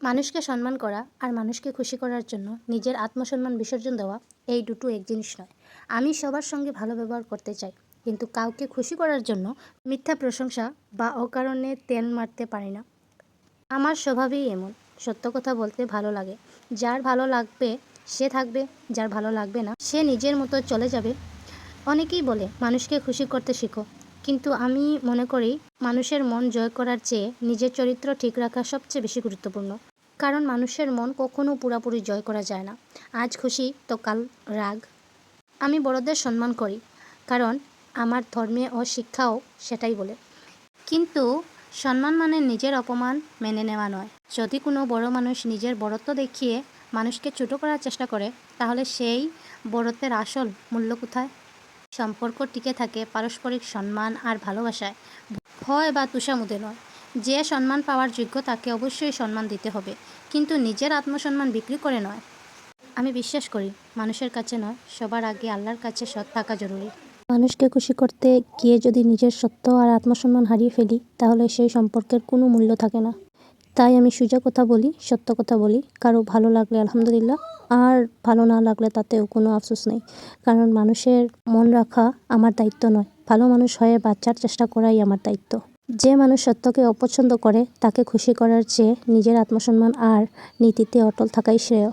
মানুষকে সম্মান করা আর মানুষকে খুশি করার জন্য নিজের আত্মসম্মান বিসর্জন দেওয়া এই দুটো এক জিনিস নয়। আমি সবার সঙ্গে ভালো ব্যবহার করতে চাই, কিন্তু কাউকে খুশি করার জন্য মিথ্যা প্রশংসা বা অকারণে তেল মারতে পারি না। আমার স্বভাবই এমন, সত্য কথা বলতে ভালো লাগে। যার ভালো লাগবে সে থাকবে, যার ভালো লাগবে না সে নিজের মতো চলে যাবে। অনেকেই বলে মানুষকে খুশি করতে শিখো, কিন্তু আমি মনে করি মানুষের মন জয় করার চেয়ে নিজের চরিত্র ঠিক রাখা সবচেয়ে বেশি গুরুত্বপূর্ণ। কারণ মানুষের মন কখনো পুরোপুরি জয় করা যায় না। আজ খুশি তো কাল রাগ। আমি বড়দের সম্মান করি, কারণ আমার ধর্মে ও শিক্ষাও সেটাই বলে। কিন্তু সম্মান মানে নিজের অপমান মেনে নেওয়া নয়। যদি কোনো বড় মানুষ নিজের বড়ত্ব দেখিয়ে মানুষকে ছোট করার চেষ্টা করে, তাহলে সেই বড়ত্বের আসল মূল্য কোথায়? সম্পর্ক টিকে থাকে পারস্পরিক সম্মান আর ভালোবাসায়, ভয় বা তুষামুদে নয়। যে সম্মান পাওয়ার যোগ্য তাকে অবশ্যই সম্মান দিতে হবে, কিন্তু নিজের আত্মসম্মান বিক্রি করে নয়। আমি বিশ্বাস করি মানুষের কাছে নয়, সবার আগে আল্লাহর কাছে সৎ থাকা জরুরি। মানুষকে খুশি করতে গিয়ে যদি নিজের সত্য আর আত্মসম্মান হারিয়ে ফেলি, তাহলে সেই সম্পর্কের কোনো মূল্য থাকে না। তাই আমি সোজা কথা বলি, সত্য কথা বলি। কারো ভালো লাগলে আলহামদুলিল্লাহ, আর ভালো না লাগলে তাতেও কোনো আফসোস নেই। কারণ মানুষের মন রাখা আমার দায়িত্ব নয়, ভালো মানুষ হয়ে বাঁচার চেষ্টা করাই আমার দায়িত্ব। যে মানুষ সত্যকে অপছন্দ করে তাকে খুশি করার চেয়ে নিজের আত্মসম্মান আর নীতিতে অটল থাকাই শ্রেয়।